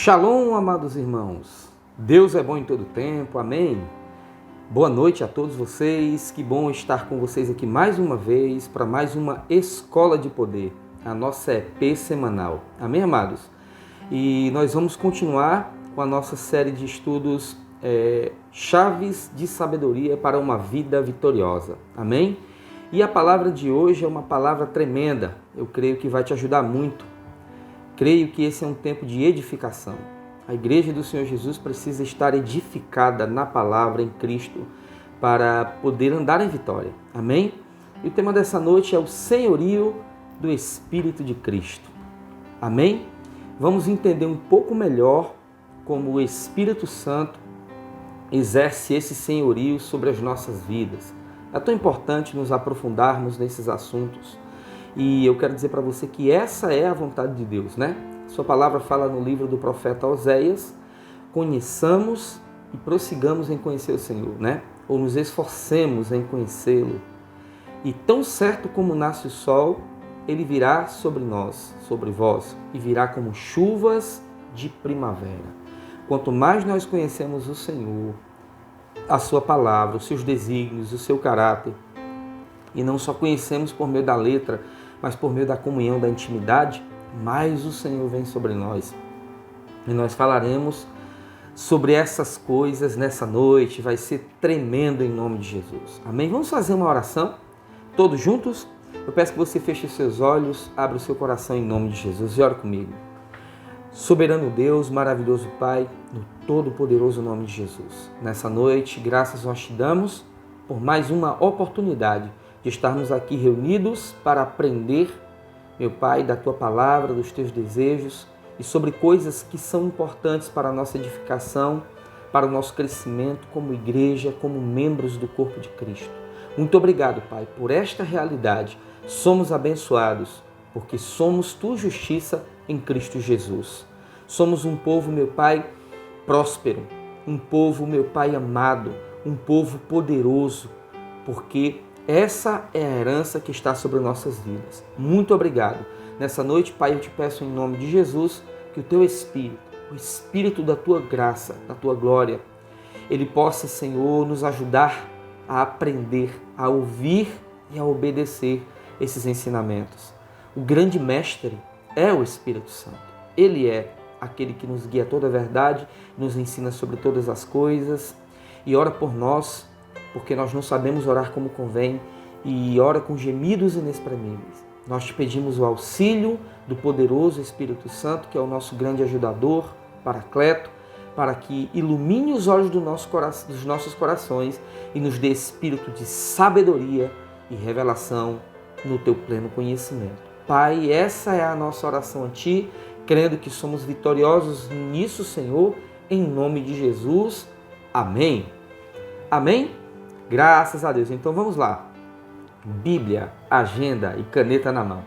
Shalom, amados irmãos. Deus é bom em todo tempo, amém? Boa noite a todos vocês, que bom estar com vocês aqui mais uma vez para mais uma Escola de Poder, a nossa EP semanal, amém, amados? E nós vamos continuar com a nossa série de estudos Chaves de Sabedoria para uma Vida Vitoriosa, amém? E a palavra de hoje é uma palavra tremenda, eu creio que vai te ajudar muito. Creio que esse é um tempo de edificação. A igreja do Senhor Jesus precisa estar edificada na palavra, em Cristo, para poder andar em vitória. Amém? E o tema dessa noite é o senhorio do Espírito de Cristo. Amém? Vamos entender um pouco melhor como o Espírito Santo exerce esse senhorio sobre as nossas vidas. É tão importante nos aprofundarmos nesses assuntos. E eu quero dizer para você que essa é a vontade de Deus, né? Sua palavra fala no livro do profeta Oséias: conheçamos e prossigamos em conhecer o Senhor, né? Ou nos esforcemos em conhecê-lo. E tão certo como nasce o sol, ele virá sobre nós, sobre vós, e virá como chuvas de primavera. Quanto mais nós conhecemos o Senhor, a sua palavra, os seus desígnios, o seu caráter, e não só conhecemos por meio da letra, mas por meio da comunhão, da intimidade, mais o Senhor vem sobre nós. E nós falaremos sobre essas coisas nessa noite, vai ser tremendo em nome de Jesus. Amém? Vamos fazer uma oração, todos juntos? Eu peço que você feche os seus olhos, abra o seu coração em nome de Jesus e ore comigo. Soberano Deus, maravilhoso Pai, no todo-poderoso nome de Jesus. Nessa noite, graças nós te damos por mais uma oportunidade de estarmos aqui reunidos para aprender, meu Pai, da Tua palavra, dos Teus desejos e sobre coisas que são importantes para a nossa edificação, para o nosso crescimento como igreja, como membros do corpo de Cristo. Muito obrigado, Pai, por esta realidade. Somos abençoados porque somos Tua justiça em Cristo Jesus. Somos um povo, meu Pai, próspero, um povo, meu Pai, amado, um povo poderoso, porque essa é a herança que está sobre nossas vidas. Muito obrigado. Nessa noite, Pai, eu te peço em nome de Jesus que o Teu Espírito, o Espírito da Tua graça, da Tua glória, ele possa, Senhor, nos ajudar a aprender, a ouvir e a obedecer esses ensinamentos. O grande mestre é o Espírito Santo. Ele é aquele que nos guia a toda a verdade, nos ensina sobre todas as coisas e ora por nós, porque nós não sabemos orar como convém, e ora com gemidos inexprimíveis. Nós te pedimos o auxílio do poderoso Espírito Santo, que é o nosso grande ajudador, paracleto, para que ilumine os olhos dos nossos corações e nos dê espírito de sabedoria e revelação no teu pleno conhecimento. Pai, essa é a nossa oração a Ti, crendo que somos vitoriosos nisso, Senhor, em nome de Jesus. Amém. Amém? Graças a Deus. Então vamos lá. Bíblia, agenda e caneta na mão.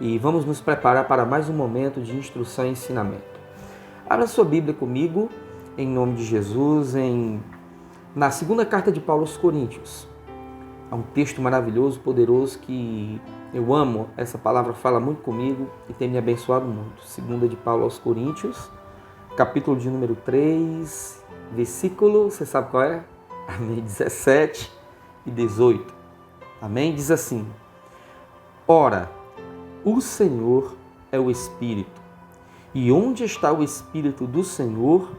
E vamos nos preparar para mais um momento de instrução e ensinamento. Abra sua Bíblia comigo, em nome de Jesus, na segunda carta de Paulo aos Coríntios. É um texto maravilhoso, poderoso, que eu amo. Essa palavra fala muito comigo e tem me abençoado muito. Segunda de Paulo aos Coríntios, capítulo de número 3, versículo, você sabe qual é? Amém, 17 e 18. Amém? Diz assim: ora, o Senhor é o Espírito, e onde está o Espírito do Senhor,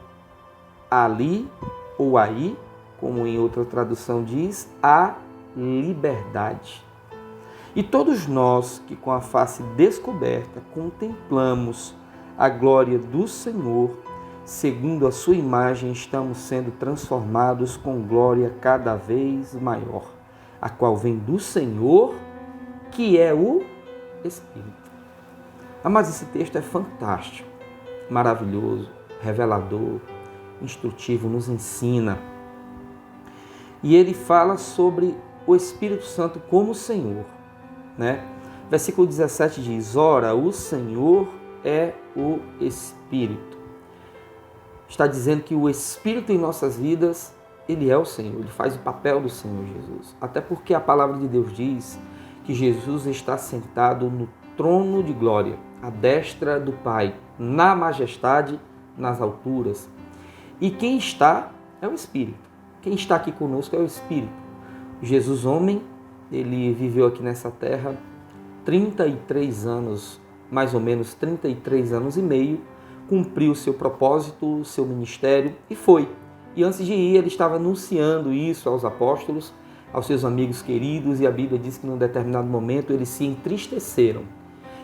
ali ou aí, como em outra tradução diz, há liberdade. E todos nós que com a face descoberta contemplamos a glória do Senhor, segundo a sua imagem, estamos sendo transformados com glória cada vez maior, a qual vem do Senhor, que é o Espírito. Mas esse texto é fantástico, maravilhoso, revelador, instrutivo, nos ensina. E ele fala sobre o Espírito Santo como Senhor, né? Versículo 17 diz: ora, o Senhor é o Espírito. Está dizendo que o Espírito em nossas vidas, ele é o Senhor, ele faz o papel do Senhor Jesus. Até porque a palavra de Deus diz que Jesus está sentado no trono de glória, à destra do Pai, na majestade nas alturas. E quem está é o Espírito. Quem está aqui conosco é o Espírito. Jesus, homem, ele viveu aqui nessa terra 33 anos, mais ou menos 33 anos e meio, cumpriu o seu propósito, o seu ministério e foi. E antes de ir, ele estava anunciando isso aos apóstolos, aos seus amigos queridos, e a Bíblia diz que num determinado momento eles se entristeceram.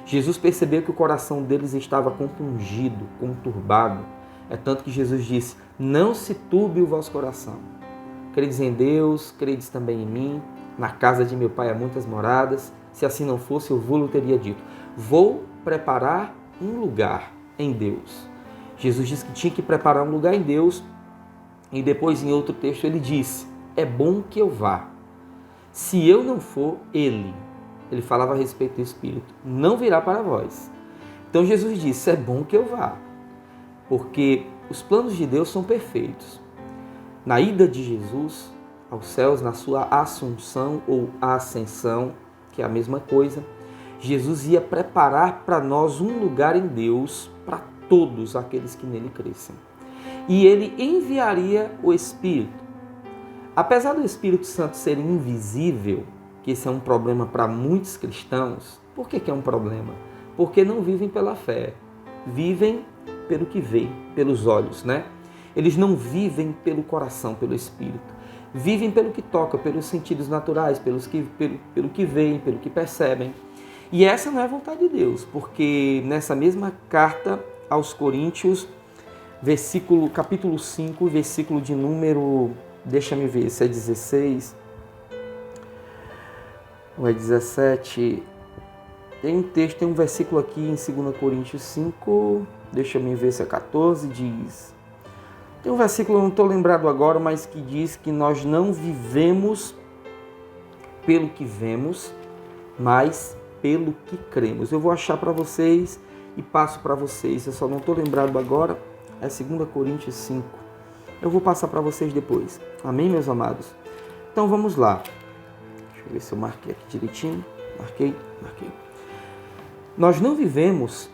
Jesus percebeu que o coração deles estava compungido, conturbado. É tanto que Jesus disse: não se turbe o vosso coração. Credes em Deus, credes também em mim. Na casa de meu Pai há muitas moradas. Se assim não fosse, eu vou-lo teria dito. Vou preparar um lugar em Deus. Jesus disse que tinha que preparar um lugar em Deus. E depois, em outro texto, ele disse: é bom que eu vá. Se eu não for, ele falava a respeito do Espírito, não virá para vós. Então Jesus disse: é bom que eu vá, porque os planos de Deus são perfeitos. Na ida de Jesus aos céus, na sua assunção ou ascensão, que é a mesma coisa, Jesus ia preparar para nós um lugar em Deus para todos aqueles que nele crescem. E ele enviaria o Espírito. Apesar do Espírito Santo ser invisível, que esse é um problema para muitos cristãos, por que é um problema? Porque não vivem pela fé, vivem pelo que vê, pelos olhos, né? Eles não vivem pelo coração, pelo Espírito. Vivem pelo que toca, pelos sentidos naturais, pelo que veem, pelo que percebem. E essa não é a vontade de Deus, porque nessa mesma carta aos Coríntios, capítulo 5, versículo de número, deixa-me ver se é 16 ou é 17. Tem um versículo aqui em 2 Coríntios 5, deixa-me ver se é 14, diz... Tem um versículo, eu não estou lembrado agora, mas que diz que nós não vivemos pelo que vemos, mas pelo que cremos. Eu vou achar para vocês e passo para vocês. Eu só não estou lembrado agora. É 2 Coríntios 5. Eu vou passar para vocês depois. Amém, meus amados? Então vamos lá. Deixa eu ver se eu marquei aqui direitinho. Marquei. Nós não vivemos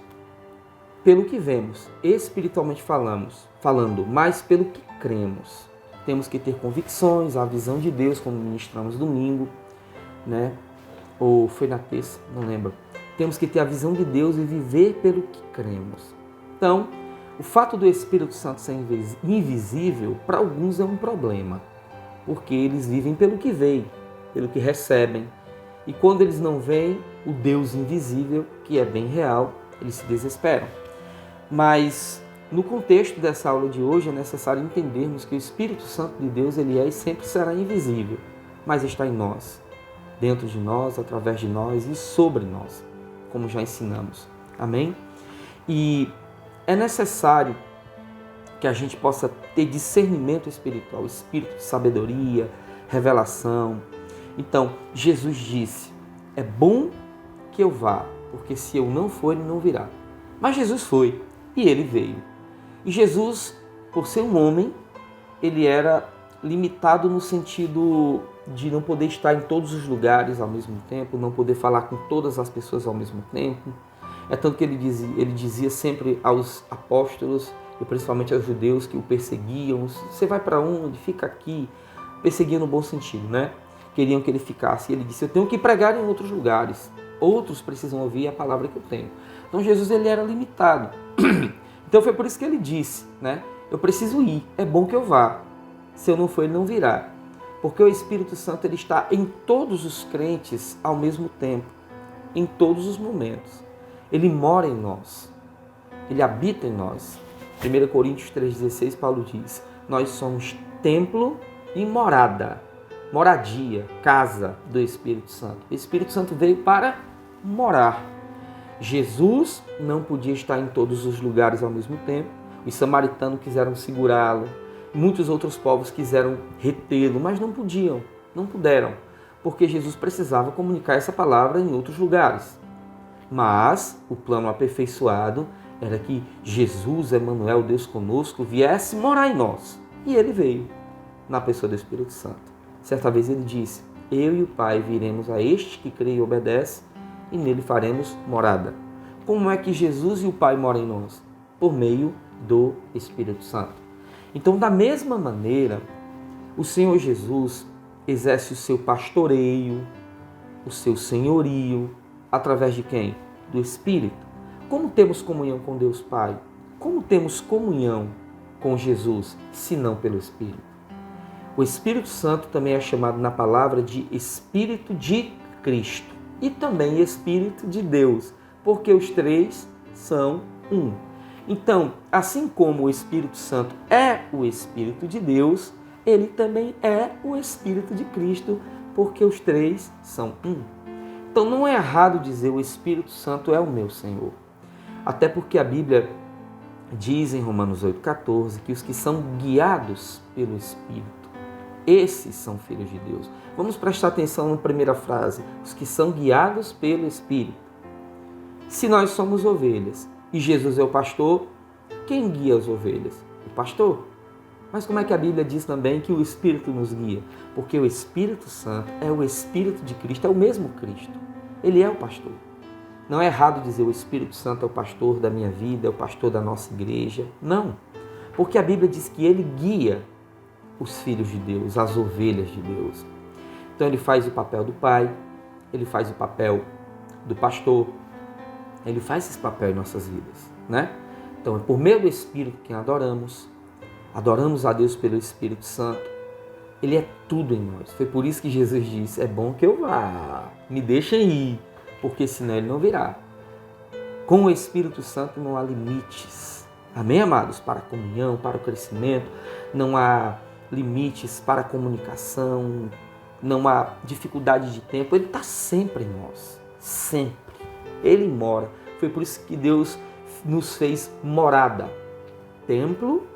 pelo que vemos, espiritualmente falando, mas pelo que cremos. Temos que ter convicções, a visão de Deus, como ministramos domingo, né? Ou foi na terça, não lembro. Temos que ter a visão de Deus e viver pelo que cremos. Então, o fato do Espírito Santo ser invisível, para alguns é um problema, porque eles vivem pelo que veem, pelo que recebem. E quando eles não veem o Deus invisível, que é bem real, eles se desesperam. Mas no contexto dessa aula de hoje é necessário entendermos que o Espírito Santo de Deus, ele é e sempre será invisível, mas está em nós, dentro de nós, através de nós e sobre nós, como já ensinamos. Amém? E é necessário que a gente possa ter discernimento espiritual, espírito de sabedoria, revelação. Então, Jesus disse: é bom que eu vá, porque se eu não for, ele não virá. Mas Jesus foi. E ele veio. E Jesus, por ser um homem, ele era limitado no sentido de não poder estar em todos os lugares ao mesmo tempo, não poder falar com todas as pessoas ao mesmo tempo. É tanto que ele dizia sempre aos apóstolos, e principalmente aos judeus que o perseguiam: você vai para onde? Fica aqui. Perseguia no bom sentido, né? Queriam que ele ficasse. E ele disse: eu tenho que pregar em outros lugares. Outros precisam ouvir a palavra que eu tenho. Então Jesus, ele era limitado. Então foi por isso que ele disse, né? Eu preciso ir, é bom que eu vá. Se eu não for, ele não virá. Porque o Espírito Santo, ele está em todos os crentes ao mesmo tempo, em todos os momentos. Ele mora em nós, ele habita em nós. 1 Coríntios 3,16, Paulo diz: nós somos templo e morada, moradia, casa do Espírito Santo. O Espírito Santo veio para morar. Jesus não podia estar em todos os lugares ao mesmo tempo. Os samaritanos quiseram segurá-lo. Muitos outros povos quiseram retê-lo, mas não puderam, porque Jesus precisava comunicar essa palavra em outros lugares. Mas o plano aperfeiçoado era que Jesus, Emmanuel, Deus conosco, viesse morar em nós. E ele veio na pessoa do Espírito Santo. Certa vez ele disse: eu e o Pai viremos a este que crê e obedece, e nele faremos morada. Como é que Jesus e o Pai moram em nós? Por meio do Espírito Santo. Então, da mesma maneira, o Senhor Jesus exerce o seu pastoreio, o seu senhorio, através de quem? Do Espírito. Como temos comunhão com Deus Pai? Como temos comunhão com Jesus, se não pelo Espírito? O Espírito Santo também é chamado na palavra de Espírito de Cristo e também Espírito de Deus, porque os três são um. Então, assim como o Espírito Santo é o Espírito de Deus, ele também é o Espírito de Cristo, porque os três são um. Então não é errado dizer o Espírito Santo é o meu Senhor. Até porque a Bíblia diz em Romanos 8,14 que os que são guiados pelo Espírito, esses são filhos de Deus. Vamos prestar atenção na primeira frase, os que são guiados pelo Espírito. Se nós somos ovelhas e Jesus é o pastor, quem guia as ovelhas? O pastor. Mas como é que a Bíblia diz também que o Espírito nos guia? Porque o Espírito Santo é o Espírito de Cristo, é o mesmo Cristo. Ele é o pastor. Não é errado dizer o Espírito Santo é o pastor da minha vida, é o pastor da nossa igreja. Não. Porque a Bíblia diz que ele guia os filhos de Deus, as ovelhas de Deus. Então ele faz o papel do pai, ele faz o papel do pastor, ele faz esse papel em nossas vidas, né? Então é por meio do Espírito que adoramos a Deus pelo Espírito Santo. Ele é tudo em nós. Foi por isso que Jesus disse, é bom que eu vá, me deixem ir, porque senão ele não virá. Com o Espírito Santo não há limites. Amém, amados? Para a comunhão, para o crescimento, não há limites para a comunicação, não há dificuldade de tempo. Ele está sempre em nós, sempre. Ele mora. Foi por isso que Deus nos fez morada, templo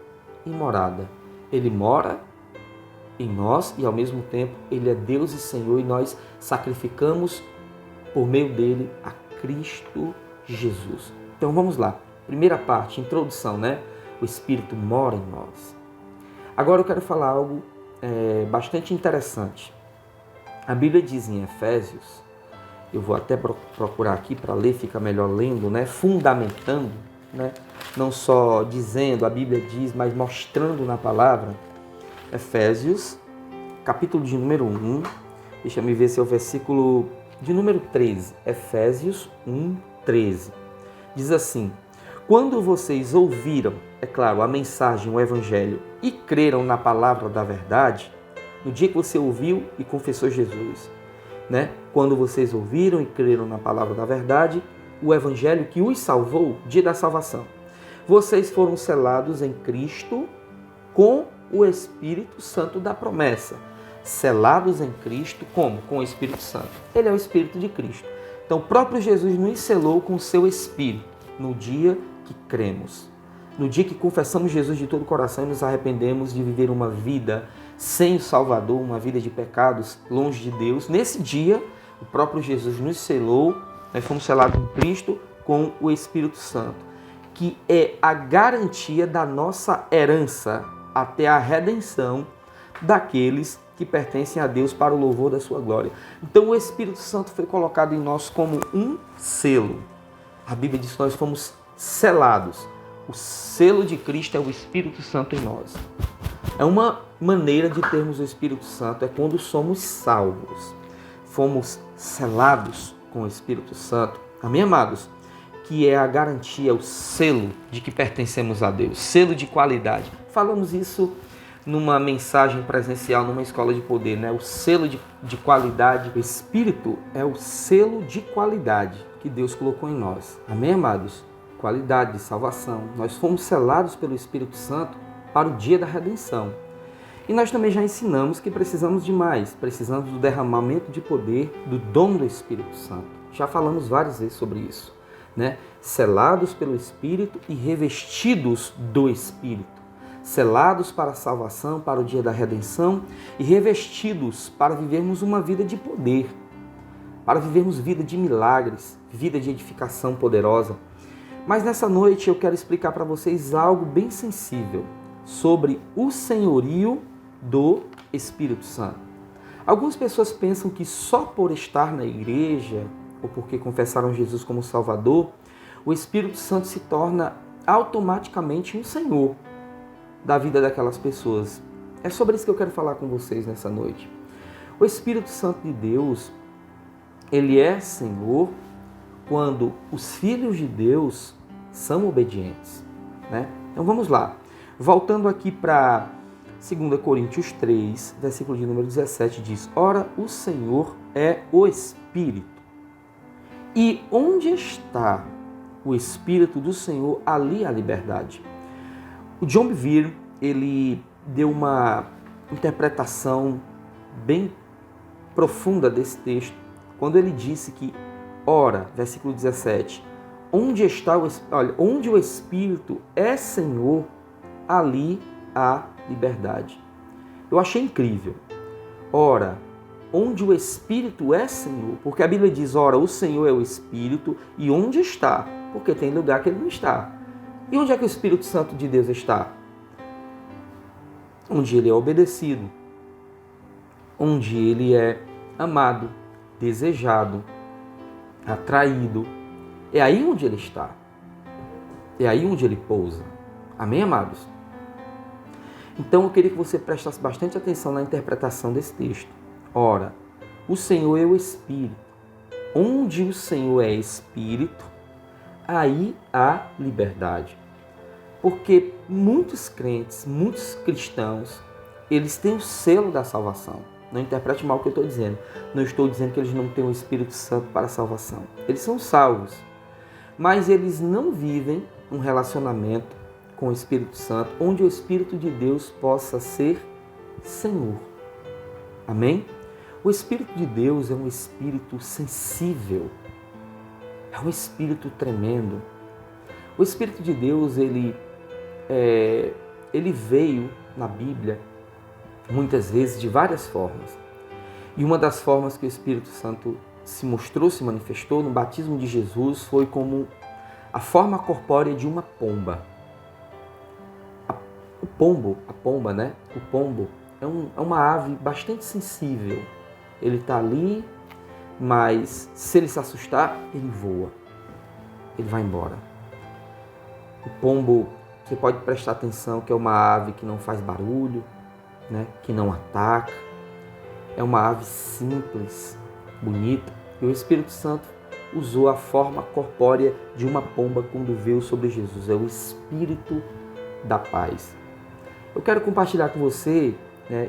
e morada. Ele mora em nós e ao mesmo tempo Ele é Deus e Senhor e nós sacrificamos por meio dele a Cristo Jesus. Então vamos lá. Primeira parte, introdução, né? O Espírito mora em nós. Agora eu quero falar algo bastante interessante. A Bíblia diz em Efésios, eu vou até procurar aqui para ler, fica melhor lendo, né? Fundamentando, né? Não só dizendo, a Bíblia diz, mas mostrando na palavra. Efésios, capítulo de número 1, deixa eu ver se é o versículo de número 13. Efésios 1, 13. Diz assim, quando vocês ouviram, é claro, a mensagem, o evangelho, e creram na palavra da verdade, no dia que você ouviu e confessou Jesus, né? Quando vocês ouviram e creram na palavra da verdade, o evangelho que os salvou, dia da salvação, vocês foram selados em Cristo com o Espírito Santo da promessa. Selados em Cristo, como? Com o Espírito Santo. Ele é o Espírito de Cristo. Então, o próprio Jesus nos selou com o seu Espírito no dia que cremos. No dia que confessamos Jesus de todo o coração e nos arrependemos de viver uma vida sem o Salvador, uma vida de pecados, longe de Deus. Nesse dia, o próprio Jesus nos selou, nós fomos selados em Cristo com o Espírito Santo, que é a garantia da nossa herança até a redenção daqueles que pertencem a Deus para o louvor da sua glória. Então o Espírito Santo foi colocado em nós como um selo. A Bíblia diz que nós fomos selados. O selo de Cristo é o Espírito Santo em nós. É uma maneira de termos o Espírito Santo, é quando somos salvos. Fomos selados com o Espírito Santo. Amém, amados? Que é a garantia, o selo de que pertencemos a Deus. Selo de qualidade. Falamos isso numa mensagem presencial, numa escola de poder, né? O selo de qualidade. O Espírito é o selo de qualidade que Deus colocou em nós. Amém, amados? Qualidade de salvação. Nós fomos selados pelo Espírito Santo para o dia da redenção. E nós também já ensinamos que precisamos de mais. Precisamos do derramamento de poder do dom do Espírito Santo. Já falamos várias vezes sobre isso, né? Selados pelo Espírito e revestidos do Espírito. Selados para a salvação, para o dia da redenção e revestidos para vivermos uma vida de poder, para vivermos vida de milagres, vida de edificação poderosa. Mas nessa noite eu quero explicar para vocês algo bem sensível sobre o senhorio do Espírito Santo. Algumas pessoas pensam que só por estar na igreja ou porque confessaram Jesus como Salvador, o Espírito Santo se torna automaticamente um Senhor da vida daquelas pessoas. É sobre isso que eu quero falar com vocês nessa noite. O Espírito Santo de Deus, ele é Senhor quando os filhos de Deus são obedientes, né? Então vamos lá. Voltando aqui para 2 Coríntios 3, versículo de número 17, diz: Ora, o Senhor é o Espírito. E onde está o Espírito do Senhor, ali há liberdade. O John Bevere, ele deu uma interpretação bem profunda desse texto, quando ele disse que, ora, versículo 17, onde o Espírito é Senhor, ali há liberdade. Eu achei incrível. Ora, onde o Espírito é Senhor, porque a Bíblia diz, ora, o Senhor é o Espírito, e onde está? Porque tem lugar que ele não está. E onde é que o Espírito Santo de Deus está? Onde ele é obedecido, onde ele é amado, desejado, atraído. É aí onde ele está. É aí onde ele pousa. Amém, amados? Então eu queria que você prestasse bastante atenção na interpretação desse texto. Ora, o Senhor é o Espírito. Onde o Senhor é Espírito, aí há liberdade. Porque muitos crentes, muitos cristãos, eles têm o selo da salvação. Não interprete mal o que eu estou dizendo. Não estou dizendo que eles não têm o Espírito Santo para a salvação. Eles são salvos. Mas eles não vivem um relacionamento com o Espírito Santo, onde o Espírito de Deus possa ser Senhor. Amém? O Espírito de Deus é um Espírito sensível. É um Espírito tremendo. O Espírito de Deus, ele veio na Bíblia muitas vezes de várias formas. E uma das formas que o Espírito Santo se mostrou, se manifestou no batismo de Jesus foi como a forma corpórea de uma pomba. O pombo é uma ave bastante sensível. Ele está ali, mas se ele se assustar, ele voa. Ele vai embora. O pombo, você pode prestar atenção que é uma ave que não faz barulho, né? Que não ataca. É uma ave simples, bonita. E o Espírito Santo usou a forma corpórea de uma pomba quando veio sobre Jesus. É o Espírito da paz. Eu quero compartilhar com você,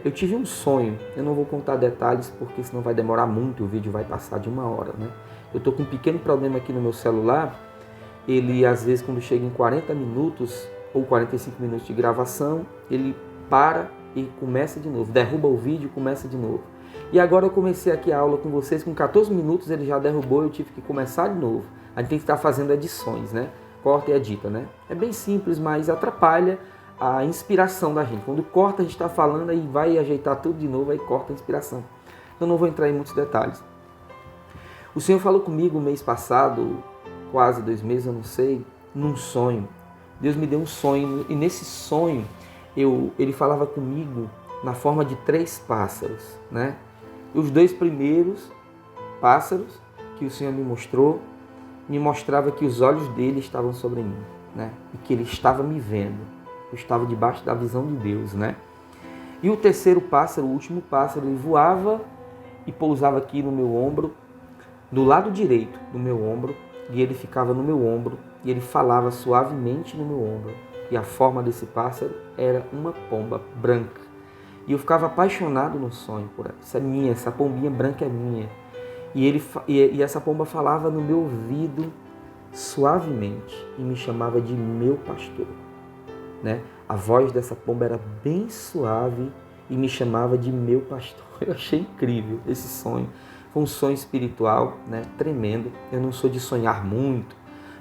eu tive um sonho. Eu não vou contar detalhes porque senão vai demorar muito, o vídeo vai passar de 1 hora, né? Eu estou com um pequeno problema aqui no meu celular. Ele, às vezes, quando chega em 40 minutos ou 45 minutos de gravação, ele para e começa de novo. Derruba o vídeo e começa de novo. E agora eu comecei aqui a aula com vocês, com 14 minutos ele já derrubou e eu tive que começar de novo. A gente tem que estar fazendo edições, né? Corta e edita, né? É bem simples, mas atrapalha a inspiração da gente. Quando corta, a gente está falando, aí vai ajeitar tudo de novo, aí corta a inspiração. Então não vou entrar em muitos detalhes. O Senhor falou comigo mês passado, quase 2 meses, eu não sei, num sonho. Deus me deu um sonho e nesse sonho ele falava comigo na forma de 3 pássaros, né? E os 2 primeiros pássaros que o Senhor me mostrou, me mostrava que os olhos dele estavam sobre mim, né? E que ele estava me vendo. Eu estava debaixo da visão de Deus, né? E o terceiro pássaro, o último pássaro, ele voava e pousava aqui no meu ombro, do lado direito do meu ombro, e ele ficava no meu ombro, e ele falava suavemente no meu ombro. E a forma desse pássaro era uma pomba branca. E eu ficava apaixonado no sonho por ela. Essa é minha, essa pombinha branca é minha. E essa pomba falava no meu ouvido suavemente e me chamava de meu pastor, né? A voz dessa pomba era bem suave e me chamava de meu pastor. Eu achei incrível esse sonho. Foi um sonho espiritual, né? Tremendo. Eu não sou de sonhar muito,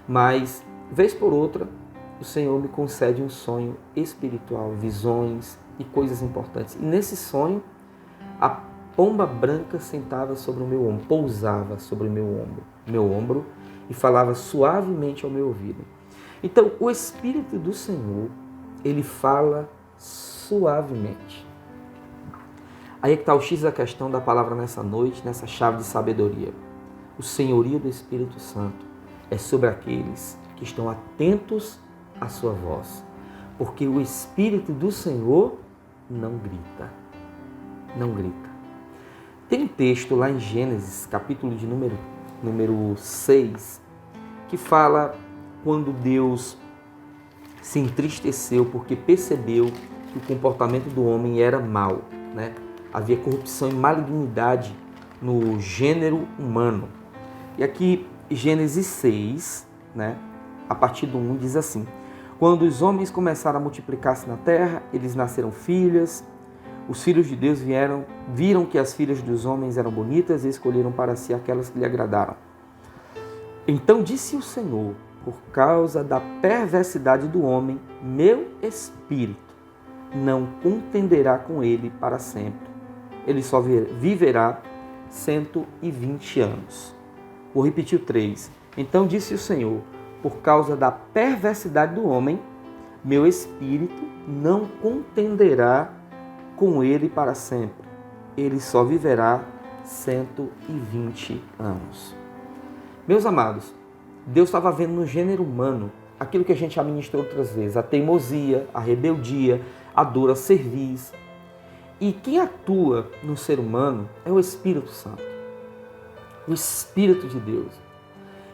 mas vez por outra o Senhor me concede um sonho espiritual, visões e coisas importantes. E nesse sonho, a pomba branca sentava sobre o meu ombro, pousava sobre o meu ombro e falava suavemente ao meu ouvido. Então, o Espírito do Senhor, ele fala suavemente. Aí é que está o X da questão da palavra nessa noite, nessa chave de sabedoria. O senhorio do Espírito Santo é sobre aqueles que estão atentos a sua voz, porque o Espírito do Senhor não grita. Não grita. Tem um texto lá em Gênesis, capítulo de número 6, que fala quando Deus se entristeceu porque percebeu que o comportamento do homem era mau, né? Havia corrupção e malignidade no gênero humano. E aqui, Gênesis 6, né? A partir do 1, diz assim: quando os homens começaram a multiplicar-se na terra, eles nasceram filhas. Os filhos de Deus viram que as filhas dos homens eram bonitas e escolheram para si aquelas que lhe agradaram. Então disse o Senhor: por causa da perversidade do homem, meu espírito não contenderá com ele para sempre. Ele só viverá 120 anos. Vou repetir o 3. Então disse o Senhor: por causa da perversidade do homem, meu espírito não contenderá com ele para sempre. Ele só viverá 120 anos. Meus amados, Deus estava vendo no gênero humano aquilo que a gente já ministrou outras vezes: a teimosia, a rebeldia, a dor a cerviz. E quem atua no ser humano é o Espírito Santo, o Espírito de Deus.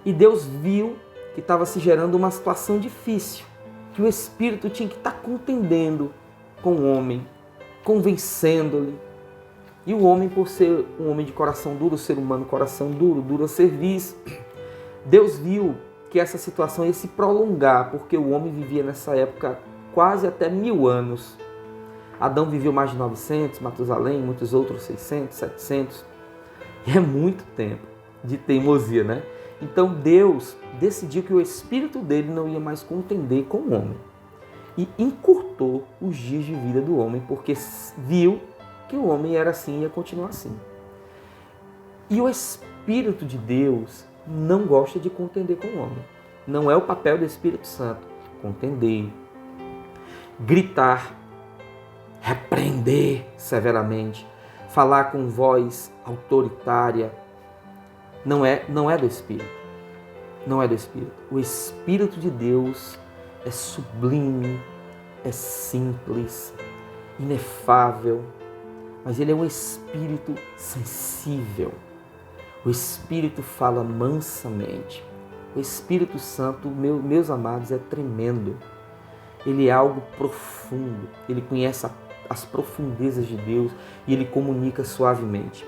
E Deus viu que estava se gerando uma situação difícil, que o Espírito tinha que estar contendendo com o homem, convencendo-lhe. E o homem, por ser um homem de coração duro, o ser humano coração duro, duro a cerviz, Deus viu que essa situação ia se prolongar, porque o homem vivia nessa época quase até 1000 anos. Adão viveu mais de 900, Matusalém, muitos outros 600, 700. E é muito tempo de teimosia, né? Então Deus decidiu que o espírito dele não ia mais contender com o homem. E encurtou os dias de vida do homem, porque viu que o homem era assim e ia continuar assim. E o Espírito de Deus não gosta de contender com o homem. Não é o papel do Espírito Santo contender, gritar, repreender severamente, falar com voz autoritária. Não é do Espírito. Não é do Espírito. O Espírito de Deus é sublime, é simples, inefável, mas ele é um Espírito sensível. O Espírito fala mansamente. O Espírito Santo, meus amados, é tremendo. Ele é algo profundo. Ele conhece as profundezas de Deus e ele comunica suavemente.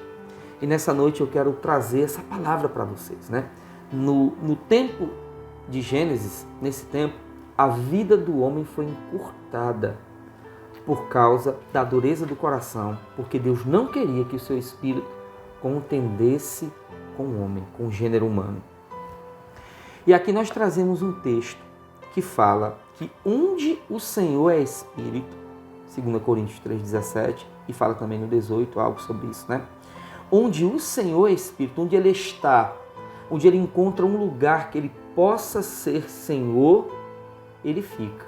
E nessa noite eu quero trazer essa palavra para vocês, né? No tempo de Gênesis, nesse tempo, a vida do homem foi encurtada por causa da dureza do coração, porque Deus não queria que o seu espírito contendesse com o homem, com o gênero humano. E aqui nós trazemos um texto que fala que onde o Senhor é Espírito, 2 Coríntios 3,17, e fala também no 18 algo sobre isso, né? Onde o Senhor é Espírito, onde Ele está, onde Ele encontra um lugar que Ele possa ser Senhor, Ele fica,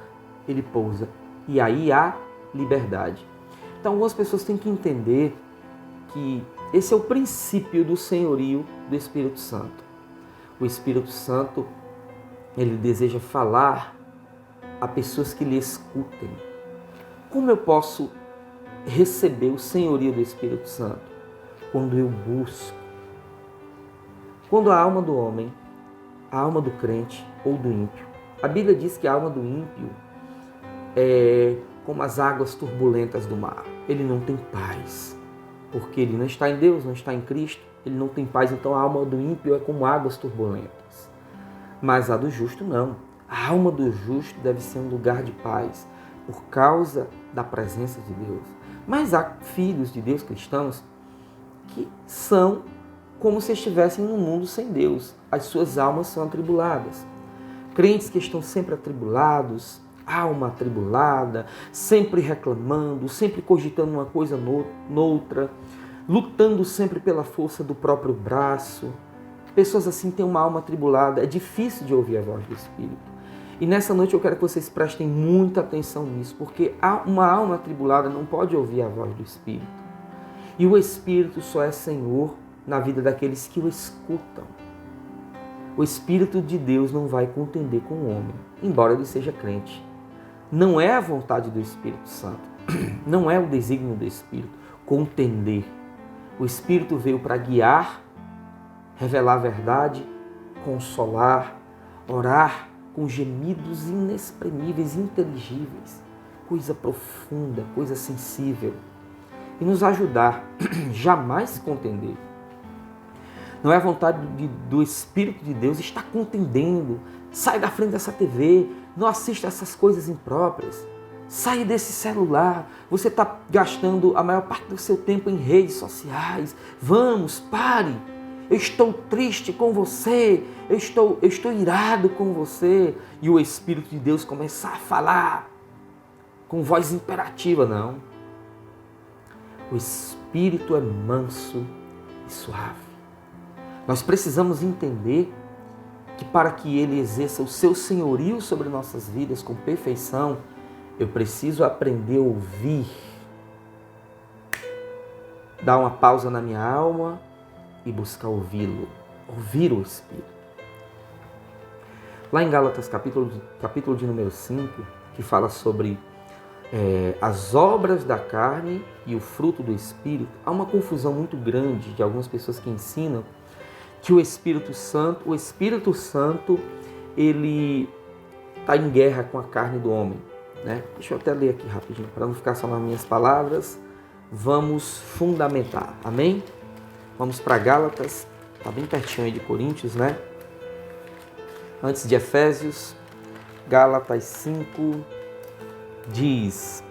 Ele pousa. E aí há liberdade. Então algumas pessoas têm que entender que esse é o princípio do senhorio do Espírito Santo. O Espírito Santo, ele deseja falar a pessoas que lhe escutem. Como eu posso receber o senhorio do Espírito Santo? Quando eu busco. Quando a alma do homem, a alma do crente ou do ímpio, a Bíblia diz que a alma do ímpio é como as águas turbulentas do mar. Ele não tem paz, porque ele não está em Deus, não está em Cristo, ele não tem paz. Então a alma do ímpio é como águas turbulentas. Mas a do justo não. A alma do justo deve ser um lugar de paz, por causa da presença de Deus. Mas há filhos de Deus cristãos que são como se estivessem num mundo sem Deus. As suas almas são atribuladas. Crentes que estão sempre atribulados, alma atribulada, sempre reclamando, sempre cogitando uma coisa noutra, lutando sempre pela força do próprio braço. Pessoas assim têm uma alma atribulada, é difícil de ouvir a voz do Espírito. E nessa noite eu quero que vocês prestem muita atenção nisso, porque uma alma atribulada não pode ouvir a voz do Espírito. E o Espírito só é Senhor na vida daqueles que o escutam. O Espírito de Deus não vai contender com o homem, embora ele seja crente. Não é a vontade do Espírito Santo, não é o desígnio do Espírito contender. O Espírito veio para guiar, revelar a verdade, consolar, orar com gemidos inexprimíveis, inteligíveis, coisa profunda, coisa sensível, e nos ajudar, jamais contender. Não é a vontade do Espírito de Deus estar contendendo. Sai da frente dessa TV, não assista essas coisas impróprias. Sai desse celular, você está gastando a maior parte do seu tempo em redes sociais. Vamos, pare. Eu estou triste com você, eu estou irado com você. E o Espírito de Deus começar a falar com voz imperativa, não. O Espírito é manso e suave. Nós precisamos entender que para que Ele exerça o seu senhorio sobre nossas vidas com perfeição, eu preciso aprender a ouvir. Dar uma pausa na minha alma e buscar ouvi-lo. Ouvir o Espírito. Lá em Gálatas, capítulo de número 5, que fala sobre as obras da carne e o fruto do Espírito, há uma confusão muito grande de algumas pessoas que ensinam que o Espírito Santo, ele está em guerra com a carne do homem, né? Deixa eu até ler aqui rapidinho, para não ficar só nas minhas palavras. Vamos fundamentar, amém? Vamos para Gálatas, está bem pertinho aí de Coríntios, né? Antes de Efésios, Gálatas 5 diz...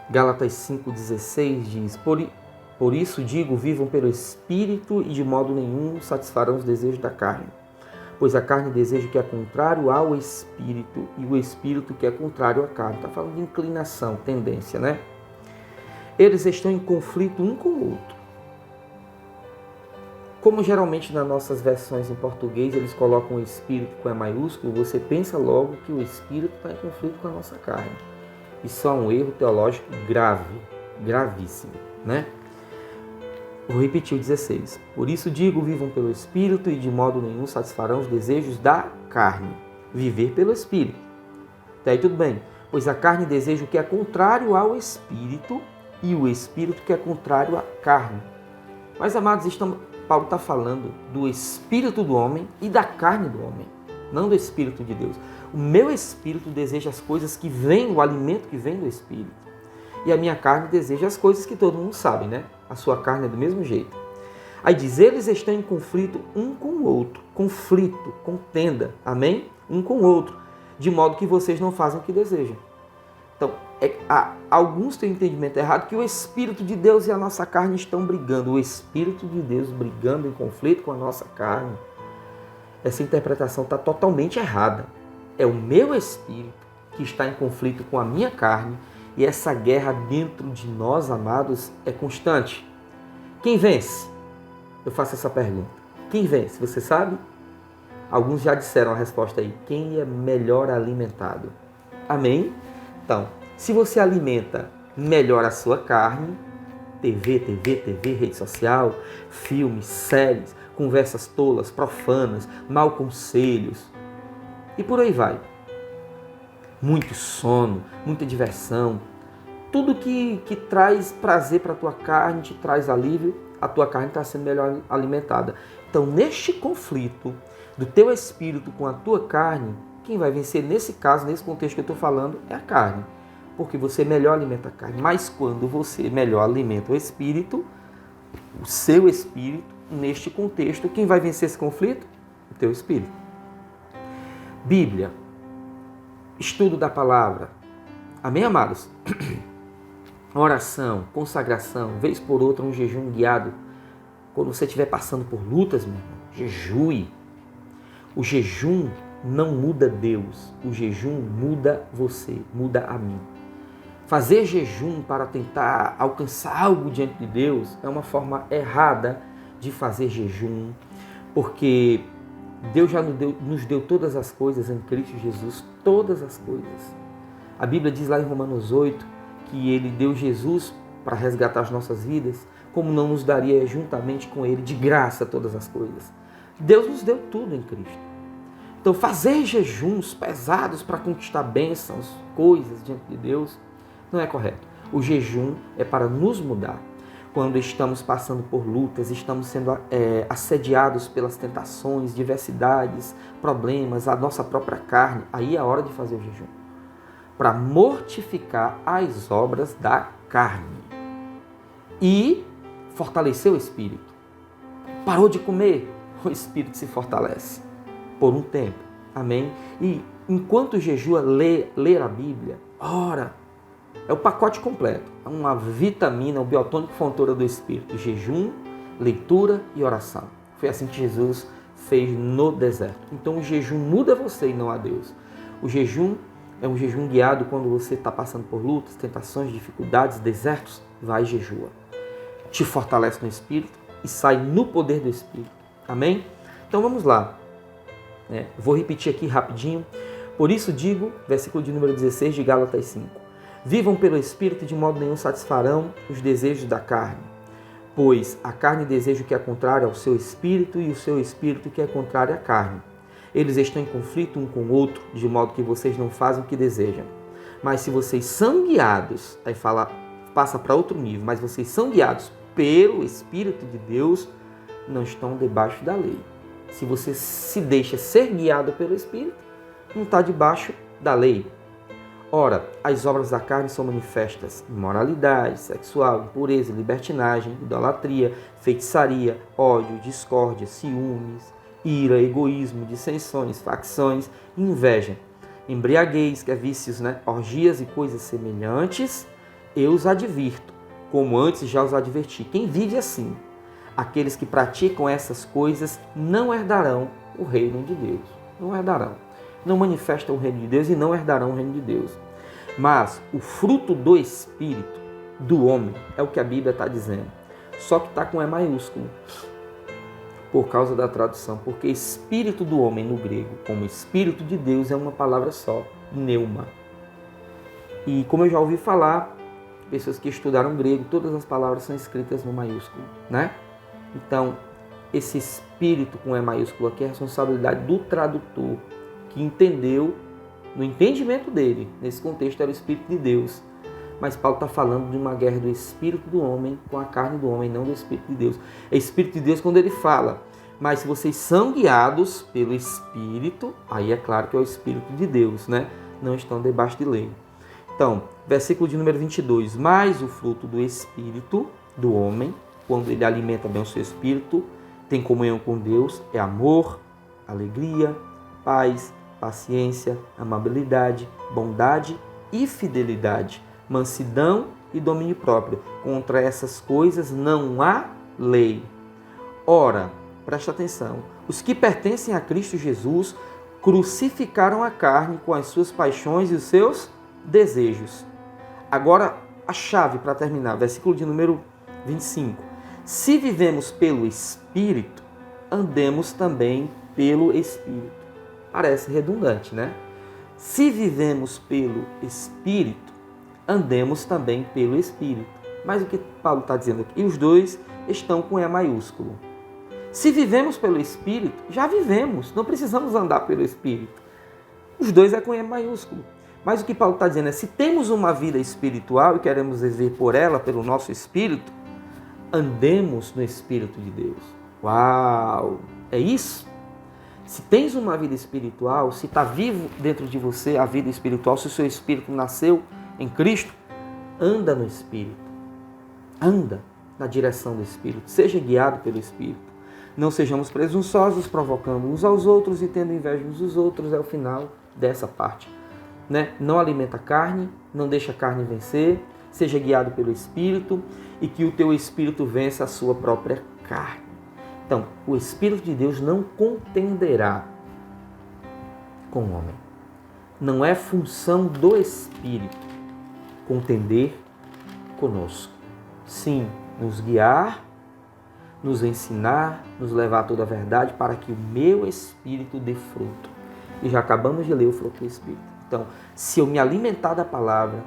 Gálatas 5,16 diz: Por isso digo, vivam pelo Espírito e de modo nenhum satisfarão os desejos da carne. Pois a carne deseja o que é contrário ao Espírito e o Espírito que é contrário à carne. Está falando de inclinação, tendência, né? Eles estão em conflito um com o outro. Como geralmente nas nossas versões em português eles colocam o Espírito com E maiúsculo, você pensa logo que o Espírito está em conflito com a nossa carne. Isso é um erro teológico grave, gravíssimo, né? Vou repetir o 16. Por isso digo, vivam pelo Espírito e de modo nenhum satisfarão os desejos da carne. Viver pelo Espírito. Até aí tudo bem. Pois a carne deseja o que é contrário ao Espírito e o Espírito que é contrário à carne. Mas, amados, Paulo está falando do Espírito do homem e da carne do homem, não do Espírito de Deus. O meu espírito deseja as coisas que vêm, o alimento que vem do Espírito. E a minha carne deseja as coisas que todo mundo sabe, né? A sua carne é do mesmo jeito. Aí diz, eles estão em conflito um com o outro. Conflito, contenda, amém? Um com o outro. De modo que vocês não fazem o que desejam. Então, alguns têm entendimento errado que o Espírito de Deus e a nossa carne estão brigando. O Espírito de Deus brigando em conflito com a nossa carne. Essa interpretação está totalmente errada. É o meu espírito que está em conflito com a minha carne e essa guerra dentro de nós, amados, é constante. Quem vence? Eu faço essa pergunta. Quem vence? Você sabe? Alguns já disseram a resposta aí. Quem é melhor alimentado? Amém? Então, se você alimenta melhor a sua carne, TV, rede social, filmes, séries, conversas tolas, profanas, mau conselhos, e por aí vai. Muito sono, muita diversão. Tudo que traz prazer para a tua carne, te traz alívio, a tua carne está sendo melhor alimentada. Então, neste conflito do teu espírito com a tua carne, quem vai vencer nesse caso, nesse contexto que eu estou falando, é a carne. Porque você melhor alimenta a carne. Mas quando você melhor alimenta o espírito, o seu espírito, neste contexto, quem vai vencer esse conflito? O teu espírito. Bíblia, estudo da palavra, amém, amados? Oração, consagração, vez por outra um jejum guiado. Quando você estiver passando por lutas, meu irmão, jejue. O jejum não muda Deus, o jejum muda você, muda a mim. Fazer jejum para tentar alcançar algo diante de Deus é uma forma errada de fazer jejum, porque Deus já nos deu todas as coisas em Cristo Jesus, todas as coisas. A Bíblia diz lá em Romanos 8 que Ele deu Jesus para resgatar as nossas vidas como não nos daria juntamente com Ele de graça todas as coisas? Deus nos deu tudo em Cristo. Então, fazer jejuns pesados para conquistar bênçãos, coisas diante de Deus, não é correto. O jejum é para nos mudar. Quando estamos passando por lutas, estamos sendo assediados pelas tentações, diversidades, problemas, a nossa própria carne, aí é a hora de fazer o jejum. Para mortificar as obras da carne e fortalecer o espírito. Parou de comer, o espírito se fortalece por um tempo. Amém? E enquanto jejua, ler a Bíblia, ora. É o pacote completo. É uma vitamina, um biotônico fontoura do espírito. Jejum, leitura e oração. Foi assim que Jesus fez no deserto. Então o jejum muda você e não a Deus. O jejum é um jejum guiado quando você está passando por lutas, tentações, dificuldades, desertos. Vai e jejua. Te fortalece no espírito e sai no poder do espírito. Amém? Então vamos lá. Vou repetir aqui rapidinho. Por isso digo, versículo de número 16 de Gálatas 5. Vivam pelo Espírito e de modo nenhum satisfarão os desejos da carne. Pois a carne deseja o que é contrário ao seu espírito e o seu espírito que é contrário à carne. Eles estão em conflito um com o outro, de modo que vocês não fazem o que desejam. Mas se vocês são guiados, aí passa para outro nível, mas vocês são guiados pelo Espírito de Deus, não estão debaixo da lei. Se você se deixa ser guiado pelo Espírito, não está debaixo da lei. Ora, as obras da carne são manifestas: imoralidade sexual, impureza, libertinagem, idolatria, feitiçaria, ódio, discórdia, ciúmes, ira, egoísmo, dissensões, facções, inveja, embriaguez, que é vícios, orgias e coisas semelhantes. Eu os advirto, como antes já os adverti. Quem vive assim, aqueles que praticam essas coisas, não herdarão o reino de Deus. Não herdarão. Não manifestam o reino de Deus e não herdarão o reino de Deus. Mas o fruto do Espírito do homem é o que a Bíblia está dizendo. Só que está com E maiúsculo. Por causa da tradução. Porque Espírito do homem no grego, como Espírito de Deus, é uma palavra só. Pneuma. E como eu já ouvi falar, pessoas que estudaram grego, todas as palavras são escritas no maiúsculo. Então, esse Espírito com E maiúsculo aqui é a responsabilidade do tradutor, que entendeu, no entendimento dele, nesse contexto era o Espírito de Deus. Mas Paulo está falando de uma guerra do Espírito do homem com a carne do homem, não do Espírito de Deus. É Espírito de Deus quando ele fala, mas se vocês são guiados pelo Espírito, aí é claro que é o Espírito de Deus, Não estão debaixo de lei. Então, versículo de número 22, mas o fruto do Espírito do homem, quando ele alimenta bem o seu Espírito, tem comunhão com Deus, é amor, alegria, paz, paciência, amabilidade, bondade e fidelidade, mansidão e domínio próprio. Contra essas coisas não há lei. Ora, preste atenção, os que pertencem a Cristo Jesus crucificaram a carne com as suas paixões e os seus desejos. Agora, a chave para terminar, versículo de número 25. Se vivemos pelo Espírito, andemos também pelo Espírito. Parece redundante, Se vivemos pelo Espírito, andemos também pelo Espírito. Mas o que Paulo está dizendo aqui? E os dois estão com E maiúsculo. Se vivemos pelo Espírito, já vivemos, não precisamos andar pelo Espírito. Os dois é com E maiúsculo. Mas o que Paulo está dizendo é, se temos uma vida espiritual e queremos viver por ela, pelo nosso Espírito, andemos no Espírito de Deus. Uau! É isso? Se tens uma vida espiritual, se está vivo dentro de você a vida espiritual, se o seu espírito nasceu em Cristo, anda no Espírito. Anda na direção do Espírito. Seja guiado pelo Espírito. Não sejamos presunçosos, provocando uns aos outros e tendo inveja uns dos outros. É o final dessa parte. Não alimenta a carne, não deixa a carne vencer. Seja guiado pelo Espírito e que o teu Espírito vença a sua própria carne. Então, o Espírito de Deus não contenderá com o homem. Não é função do Espírito contender conosco. Sim, nos guiar, nos ensinar, nos levar a toda a verdade para que o meu Espírito dê fruto. E já acabamos de ler o fruto do Espírito. Então, se eu me alimentar da palavra,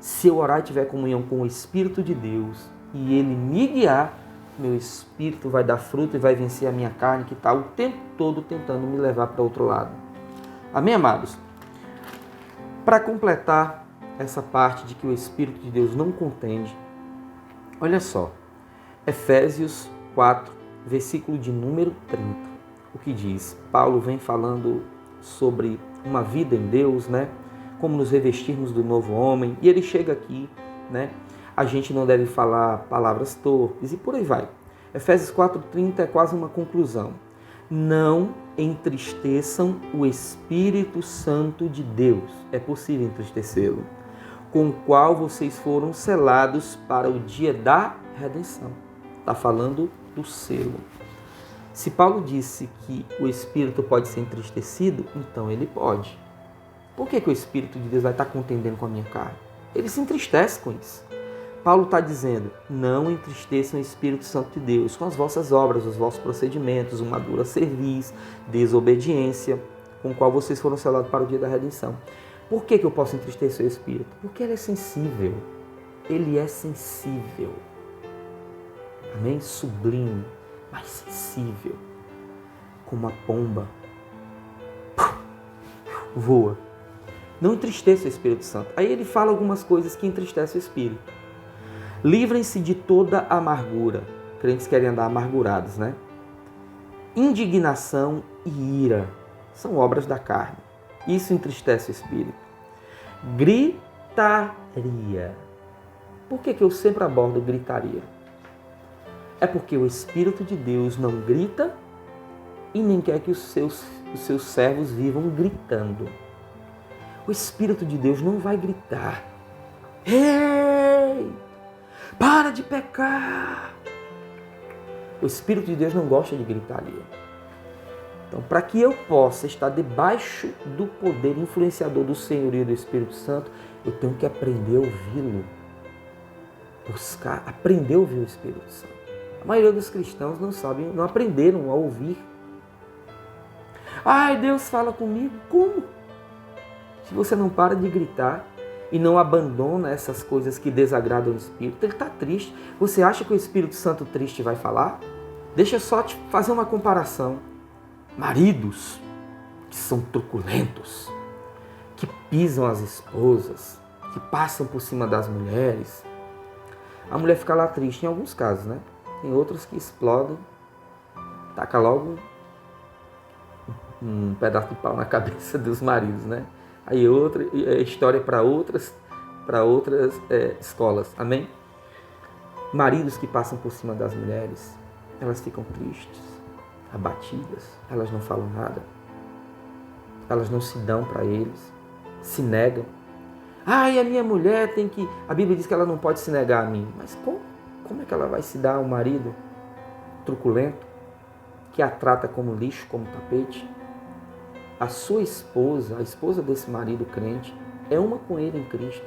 se eu orar e tiver comunhão com o Espírito de Deus, e Ele me guiar, meu espírito vai dar fruto e vai vencer a minha carne que está o tempo todo tentando me levar para outro lado. Amém, amados? Para completar essa parte de que o Espírito de Deus não contende, olha só, Efésios 4, versículo de número 30, o que diz? Paulo vem falando sobre uma vida em Deus, né? Como nos revestirmos do novo homem, e ele chega aqui, né? A gente não deve falar palavras torpes e por aí vai. Efésios 4,30 é quase uma conclusão. Não entristeçam o Espírito Santo de Deus. É possível entristecê-lo. Com o qual vocês foram selados para o dia da redenção. Está falando do selo. Se Paulo disse que o Espírito pode ser entristecido, então ele pode. Por que o Espírito de Deus vai estar contendendo com a minha carne? Ele se entristece com isso. Paulo está dizendo, não entristeçam o Espírito Santo de Deus com as vossas obras, os vossos procedimentos, uma dura cerviz, desobediência, com o qual vocês foram selados para o dia da redenção. Por que eu posso entristecer o Espírito? Porque ele é sensível. Ele é sensível. Amém? Sublime, mas sensível. Como a pomba. Voa. Não entristeça o Espírito Santo. Aí ele fala algumas coisas que entristecem o Espírito. Livrem-se de toda amargura. Crentes querem andar amargurados, né? Indignação e ira são obras da carne. Isso entristece o Espírito. Gritaria. Por que eu sempre abordo gritaria? É porque o Espírito de Deus não grita e nem quer que os seus servos vivam gritando. O Espírito de Deus não vai gritar. Ei! Para de pecar! O Espírito de Deus não gosta de gritaria. Então, para que eu possa estar debaixo do poder influenciador do Senhorio do Espírito Santo, eu tenho que aprender a ouvi-lo. Aprender a ouvir o Espírito Santo. A maioria dos cristãos não sabem, não aprenderam a ouvir. Ai, Deus fala comigo. Como? Se você não para de gritar e não abandona essas coisas que desagradam o Espírito, ele está triste. Você acha que o Espírito Santo triste vai falar? Deixa eu só te fazer uma comparação. Maridos que são truculentos, que pisam as esposas, que passam por cima das mulheres. A mulher fica lá triste em alguns casos, né? Tem outros que explodem, taca logo um pedaço de pau na cabeça dos maridos, né? Aí outra história para outras escolas, amém? Maridos que passam por cima das mulheres, elas ficam tristes, abatidas, elas não falam nada, elas não se dão para eles, se negam. Ai, a minha mulher tem que... A Bíblia diz que ela não pode se negar a mim, mas como é que ela vai se dar ao marido truculento, que a trata como lixo, como tapete? A sua esposa, a esposa desse marido crente, é uma com ele em Cristo.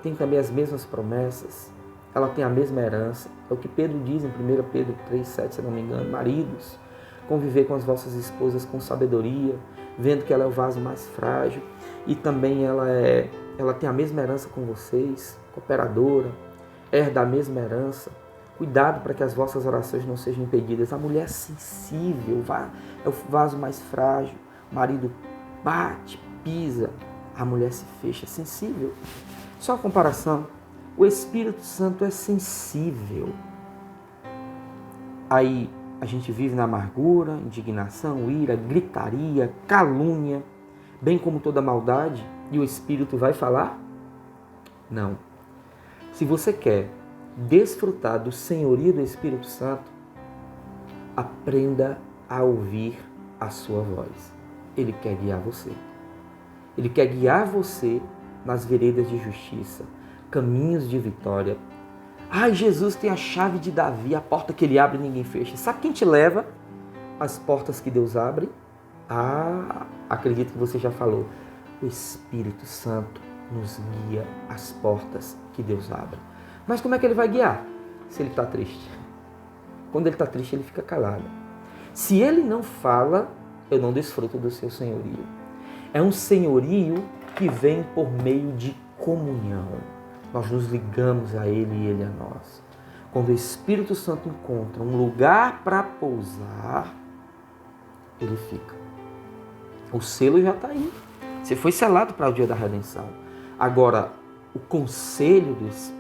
Tem também as mesmas promessas, ela tem a mesma herança. É o que Pedro diz em 1 Pedro 3,7, se não me engano. Maridos, conviver com as vossas esposas com sabedoria, vendo que ela é o vaso mais frágil. E também ela tem a mesma herança com vocês, cooperadora, herda a mesma herança. Cuidado para que as vossas orações não sejam impedidas. A mulher é sensível, é o vaso mais frágil. O marido bate, pisa, a mulher se fecha, sensível. Só a comparação. O Espírito Santo é sensível. Aí a gente vive na amargura, indignação, ira, gritaria, calúnia, bem como toda maldade, e o Espírito vai falar? Não. Se você quer desfrutar do senhorio do Espírito Santo, aprenda a ouvir a sua voz. Ele quer guiar você. Ele quer guiar você nas veredas de justiça, caminhos de vitória. Ai, Jesus tem a chave de Davi, a porta que ele abre e ninguém fecha. Sabe quem te leva às portas que Deus abre? Acredito que você já falou. O Espírito Santo nos guia às portas que Deus abre. Mas como é que ele vai guiar? Se ele está triste. Quando ele está triste, ele fica calado. Se ele não fala, eu não desfruto do seu senhorio. É um senhorio que vem por meio de comunhão. nós nos ligamos a Ele e Ele a nós. Quando o Espírito Santo encontra um lugar para pousar, Ele fica. O selo já está aí. Você foi selado para o dia da redenção. Agora, o conselho do Espírito,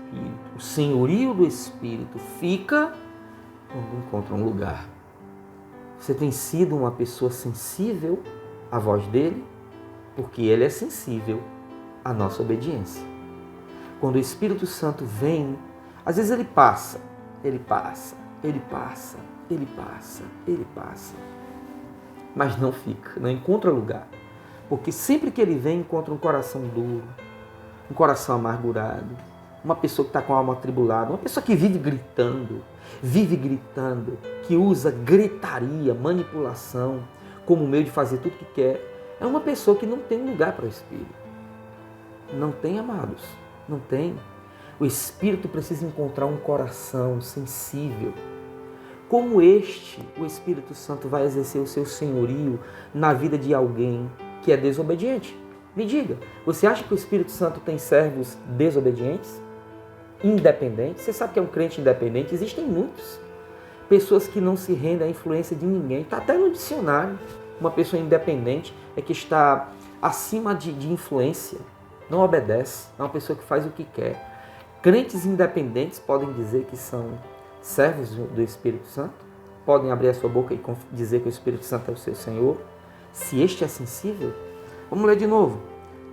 o senhorio do Espírito fica quando encontra um lugar. Você tem sido uma pessoa sensível à voz dele? Porque ele é sensível à nossa obediência. Quando o Espírito Santo vem, às vezes ele passa, mas não fica, não encontra lugar. Porque sempre que ele vem, encontra um coração duro, um coração amargurado, uma pessoa que está com a alma atribulada, uma pessoa que vive gritando, que usa gritaria, manipulação como meio de fazer tudo o que quer. É uma pessoa que não tem lugar para o Espírito. Não tem, amados, não tem. O Espírito precisa encontrar um coração sensível. Como este, o Espírito Santo vai exercer o seu senhorio na vida de alguém que é desobediente? Me diga, você acha que o Espírito Santo tem servos desobedientes? Independentes? Você sabe que é um crente independente? Existem muitos. Pessoas que não se rendem à influência de ninguém. Está até no dicionário. Uma pessoa independente é que está acima de influência. Não obedece. É uma pessoa que faz o que quer. Crentes independentes podem dizer que são servos do Espírito Santo? Podem abrir a sua boca e dizer que o Espírito Santo é o seu Senhor? Se este é sensível? Vamos ler de novo.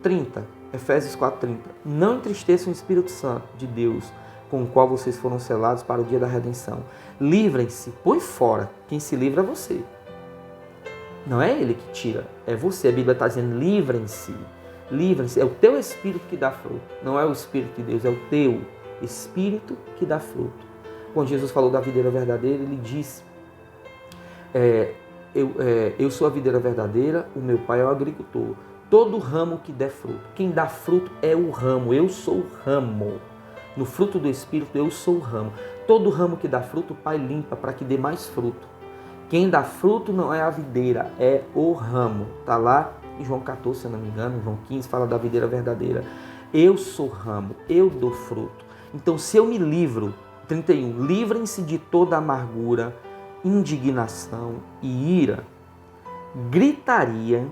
30, Efésios 4:30. Não entristeçam o Espírito Santo de Deus, com o qual vocês foram selados para o dia da redenção. Livrem-se, põe fora. Quem se livra é você. Não é ele que tira, é você. A Bíblia está dizendo livrem-se. Livrem-se. É o teu Espírito que dá fruto. Não é o Espírito de Deus, é o teu Espírito que dá fruto. Quando Jesus falou da videira verdadeira, ele disse, eu sou a videira verdadeira, o meu pai é o agricultor. Todo ramo que der fruto, quem dá fruto é o ramo, eu sou o ramo. No fruto do Espírito, eu sou o ramo. Todo ramo que dá fruto, o pai limpa para que dê mais fruto. Quem dá fruto não é a videira, é o ramo. Está lá em João 14, se eu não me engano, João 15, fala da videira verdadeira. Eu sou ramo, eu dou fruto. Então, se eu me livro, 31, livrem-se de toda amargura, indignação e ira, gritaria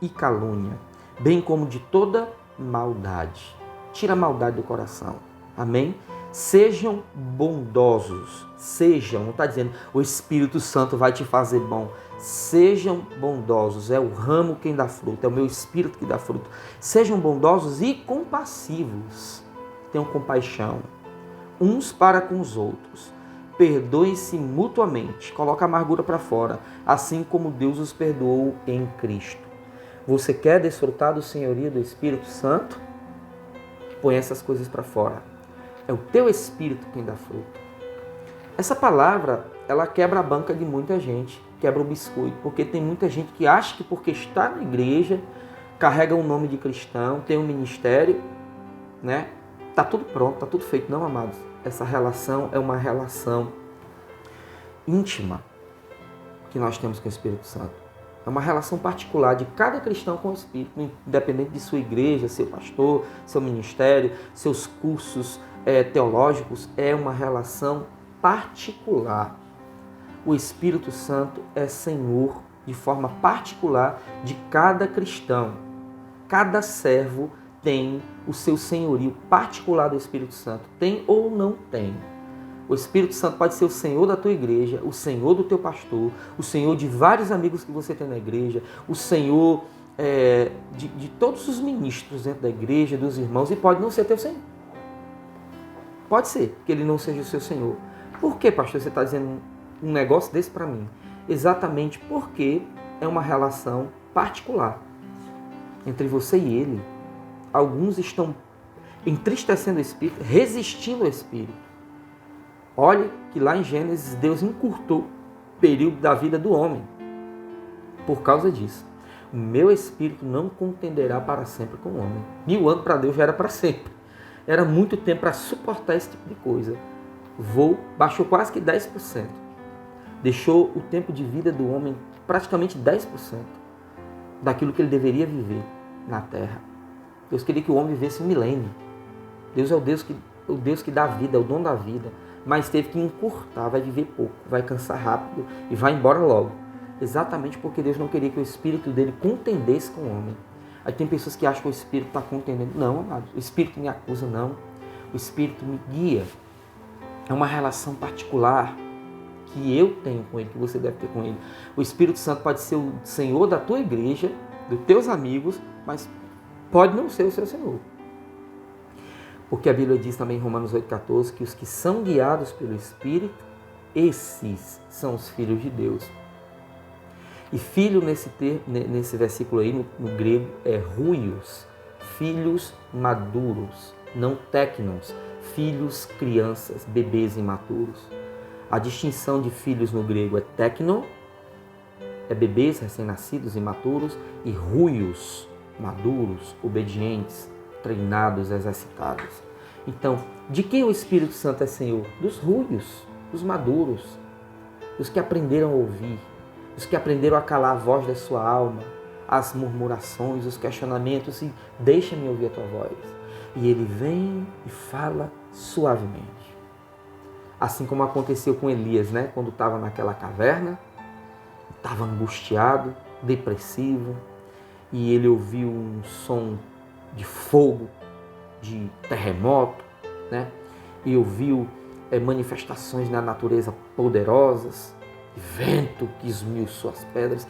e calúnia, bem como de toda maldade. Tira a maldade do coração. Amém? Sejam bondosos. Sejam, não está dizendo o Espírito Santo vai te fazer bom. Sejam bondosos. É o ramo quem dá fruto, é o meu Espírito que dá fruto. Sejam bondosos e compassivos. Tenham compaixão uns para com os outros. Perdoem-se mutuamente. Coloca a amargura para fora, assim como Deus os perdoou em Cristo. Você quer desfrutar do senhorio do Espírito Santo? Põe essas coisas para fora. É o teu Espírito quem dá fruto. Essa palavra, ela quebra a banca de muita gente, quebra o biscoito, porque tem muita gente que acha que porque está na igreja, carrega um nome de cristão, tem um ministério, né? Tá tudo pronto, tá tudo feito. Não, amados. Essa relação é uma relação íntima que nós temos com o Espírito Santo. É uma relação particular de cada cristão com o Espírito, independente de sua igreja, seu pastor, seu ministério, seus cursos teológicos. É uma relação particular. O Espírito Santo é Senhor de forma particular de cada cristão. Cada servo tem o seu senhorio particular do Espírito Santo. Tem ou não tem? O Espírito Santo pode ser o Senhor da tua igreja, o Senhor do teu pastor, o Senhor de vários amigos que você tem na igreja, o Senhor de todos os ministros dentro da igreja, dos irmãos, e pode não ser teu Senhor. Pode ser que ele não seja o seu Senhor. Por que, pastor, você está dizendo um negócio desse para mim? Exatamente porque é uma relação particular entre você e ele. Alguns estão entristecendo o Espírito, resistindo ao Espírito. Olha que lá em Gênesis, Deus encurtou o período da vida do homem por causa disso. O meu Espírito não contenderá para sempre com o homem. 1000 anos para Deus já era para sempre. Era muito tempo para suportar esse tipo de coisa. Baixou quase que 10%. Deixou o tempo de vida do homem praticamente 10% daquilo que ele deveria viver na terra. Deus queria que o homem vivesse um milênio. Deus é o Deus que dá vida, é o dono da vida, mas teve que encurtar, vai viver pouco, vai cansar rápido e vai embora logo. Exatamente porque Deus não queria que o Espírito dele contendesse com o homem. Aí tem pessoas que acham que o Espírito está contendendo. Não, amado, o Espírito me acusa, não. O Espírito me guia. É uma relação particular que eu tenho com Ele, que você deve ter com Ele. O Espírito Santo pode ser o Senhor da tua igreja, dos teus amigos, mas pode não ser o seu Senhor. Porque a Bíblia diz também em Romanos 8,14 que os que são guiados pelo Espírito, esses são os filhos de Deus. E filho nesse versículo aí, no grego, é ruios, filhos maduros, não técnos, filhos crianças, bebês imaturos. A distinção de filhos no grego é técno, é bebês recém-nascidos, imaturos, e ruios, maduros, obedientes, treinados, exercitados. Então, de quem o Espírito Santo é Senhor? Dos ruios, dos maduros, dos que aprenderam a ouvir, os que aprenderam a calar a voz da sua alma, as murmurações, os questionamentos, e deixa-me ouvir a tua voz. E ele vem e fala suavemente. Assim como aconteceu com Elias, né? Quando estava naquela caverna, estava angustiado, depressivo, e ele ouviu um som de fogo, de terremoto, né? E ouviu manifestações na natureza poderosas, vento que esmiuçou as pedras,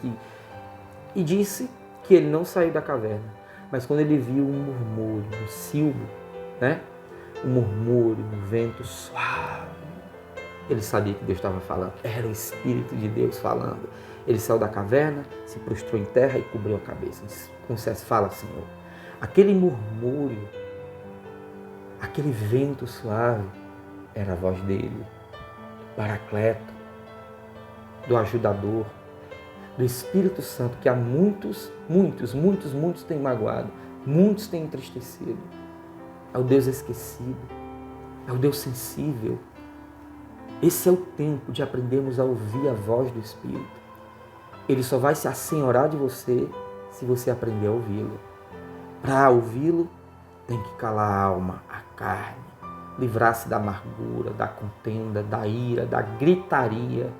e disse que ele não saiu da caverna. Mas quando ele viu um murmúrio, um silbo, né? Um murmúrio, um vento suave, ele sabia que Deus estava falando. Era o Espírito de Deus falando. Ele saiu da caverna, se prostrou em terra e cobriu a cabeça. Confessa, fala, Senhor. Aquele murmúrio, aquele vento suave, era a voz dele, do Paracleto, do ajudador, do Espírito Santo, que há muitos têm magoado, muitos têm entristecido. É o Deus esquecido, é o Deus sensível. Esse é o tempo de aprendermos a ouvir a voz do Espírito. Ele só vai se assenhorar de você se você aprender a ouvi-lo. Para ouvi-lo, tem que calar a alma, a carne, livrar-se da amargura, da contenda, da ira, da gritaria,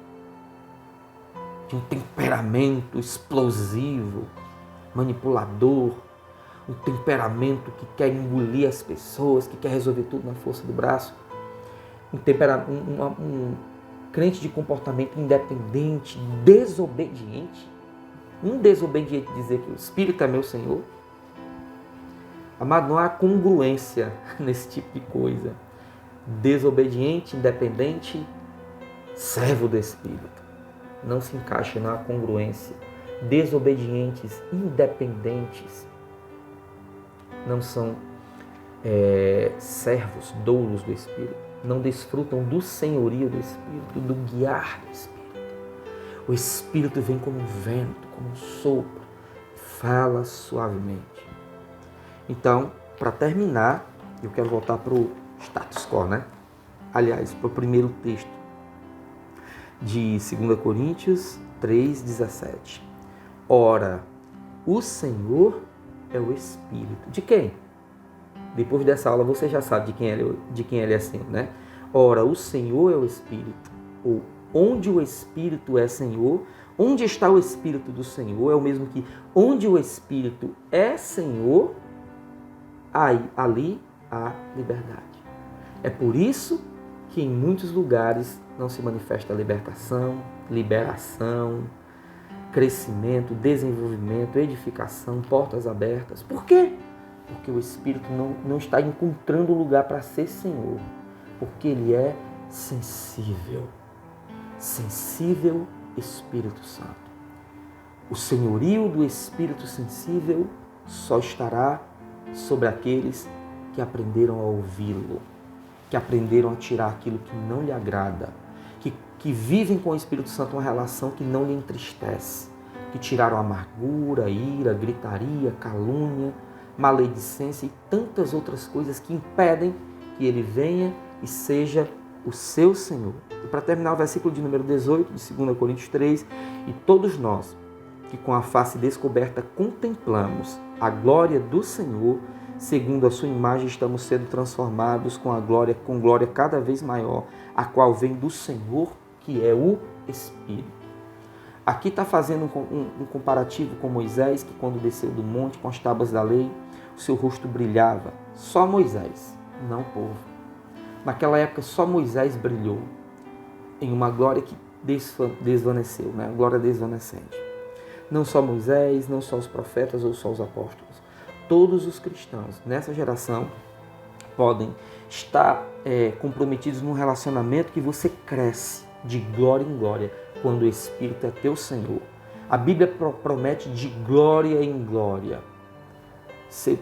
de um temperamento explosivo, manipulador, um temperamento que quer engolir as pessoas, que quer resolver tudo na força do braço, um crente de comportamento independente, desobediente. Um desobediente dizer que o Espírito é meu Senhor. Amado, não há congruência nesse tipo de coisa. Desobediente, independente, servo do Espírito. Não se encaixa, não há congruência. Desobedientes, independentes, não são servos, doulos do Espírito. Não desfrutam do senhorio do Espírito, do guiar do Espírito. O Espírito vem como um vento, como um sopro, fala suavemente. Então, para terminar, eu quero voltar para o status quo, né? Aliás, para o primeiro texto de 2 Coríntios 3,17. Ora, o Senhor é o Espírito. De quem? Depois dessa aula você já sabe de quem ele é Senhor, né? Ora, o Senhor é o Espírito. Ou onde o Espírito é Senhor, onde está o Espírito do Senhor, é o mesmo que onde o Espírito é Senhor, ali há liberdade. É por isso que em muitos lugares não se manifesta libertação, liberação, crescimento, desenvolvimento, edificação, portas abertas. Por quê? Porque o Espírito não está encontrando lugar para ser Senhor. Porque Ele é sensível. Sensível Espírito Santo. O senhorio do Espírito sensível só estará sobre aqueles que aprenderam a ouvi-lo, que aprenderam a tirar aquilo que não lhe agrada, que vivem com o Espírito Santo uma relação que não lhe entristece, que tiraram amargura, ira, gritaria, calúnia, maledicência e tantas outras coisas que impedem que ele venha e seja o seu Senhor. E para terminar, o versículo de número 18 de 2 Coríntios 3, e todos nós que com a face descoberta contemplamos a glória do Senhor, segundo a sua imagem, estamos sendo transformados com glória cada vez maior, a qual vem do Senhor, que é o Espírito. Aqui está fazendo um comparativo com Moisés, que quando desceu do monte com as tábuas da lei, o seu rosto brilhava. Só Moisés, não o povo. Naquela época, só Moisés brilhou em uma glória que desvaneceu, né? A glória desvanecente. Não só Moisés, não só os profetas ou só os apóstolos. Todos os cristãos nessa geração podem estar comprometidos num relacionamento que você cresce de glória em glória, quando o Espírito é teu Senhor. A Bíblia promete de glória em glória. Você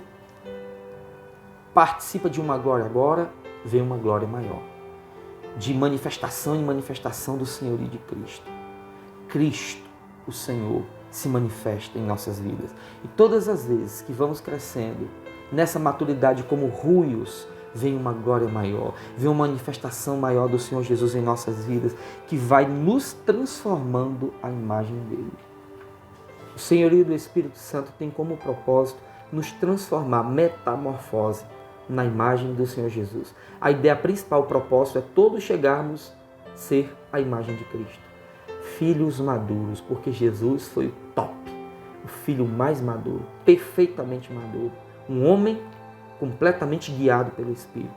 participa de uma glória agora, vem uma glória maior. De manifestação em manifestação do senhorio de Cristo. Cristo, o Senhor, se manifesta em nossas vidas. E todas as vezes que vamos crescendo nessa maturidade como ruios, vem uma glória maior, vem uma manifestação maior do Senhor Jesus em nossas vidas, que vai nos transformando à imagem dele. O senhorio do Espírito Santo tem como propósito nos transformar, metamorfose, na imagem do Senhor Jesus. A ideia principal, o propósito é todos chegarmos a ser a imagem de Cristo. Filhos maduros, porque Jesus foi o top, o filho mais maduro, perfeitamente maduro, um homem completamente guiado pelo Espírito.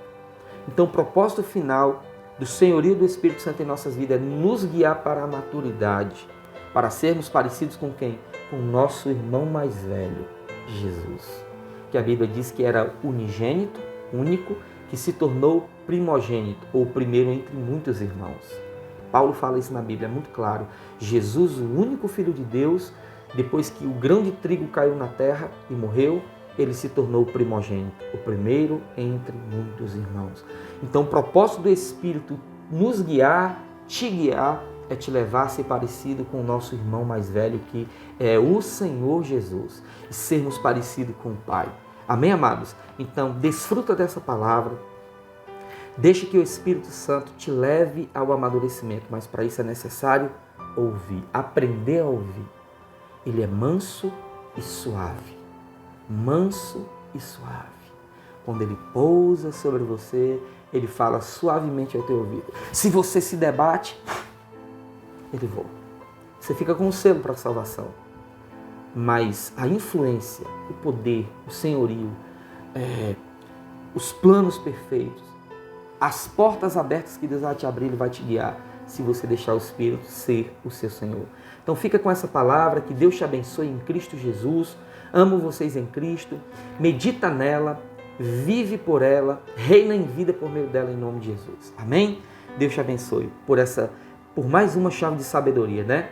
Então, o propósito final do senhorio do Espírito Santo em nossas vidas é nos guiar para a maturidade, para sermos parecidos com quem? Com o nosso irmão mais velho, Jesus, que a Bíblia diz que era unigênito, único, que se tornou primogênito, ou primeiro entre muitos irmãos. Paulo fala isso na Bíblia, é muito claro. Jesus, o único Filho de Deus, depois que o grão de trigo caiu na terra e morreu, ele se tornou o primogênito, o primeiro entre muitos irmãos. Então, o propósito do Espírito nos guiar, te guiar, é te levar a ser parecido com o nosso irmão mais velho, que é o Senhor Jesus, e sermos parecidos com o Pai. Amém, amados? Então, desfruta dessa palavra, deixe que o Espírito Santo te leve ao amadurecimento, mas para isso é necessário ouvir, aprender a ouvir. Ele é manso e suave. Manso e suave. Quando ele pousa sobre você, ele fala suavemente ao teu ouvido. Se você se debate, ele voa. Você fica com um selo para a salvação. Mas a influência, o poder, o senhorio, os planos perfeitos, as portas abertas que Deus vai te abrir, Ele vai te guiar, se você deixar o Espírito ser o seu Senhor. Então fica com essa palavra, que Deus te abençoe em Cristo Jesus. Amo vocês em Cristo, medita nela, vive por ela, reina em vida por meio dela em nome de Jesus. Amém? Deus te abençoe por mais uma chave de sabedoria, né?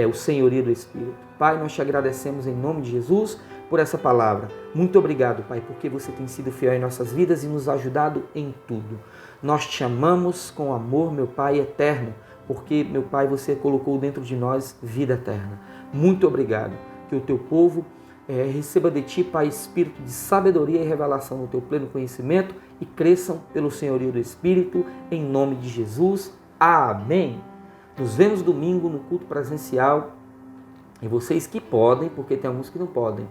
O senhorio do Espírito. Pai, nós te agradecemos em nome de Jesus por essa palavra. Muito obrigado, Pai, porque você tem sido fiel em nossas vidas e nos ajudado em tudo. Nós te amamos com amor, meu Pai, eterno, porque, meu Pai, você colocou dentro de nós vida eterna. Muito obrigado. Que o teu povo receba de ti, Pai, espírito de sabedoria e revelação no teu pleno conhecimento e cresçam pelo senhorio do Espírito, em nome de Jesus. Amém. Nos vemos domingo no culto presencial. E vocês que podem, porque tem alguns que não podem,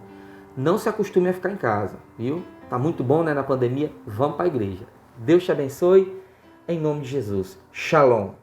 não se acostume a ficar em casa, viu? Tá muito bom, né? Na pandemia, vamos para a igreja. Deus te abençoe, em nome de Jesus. Shalom.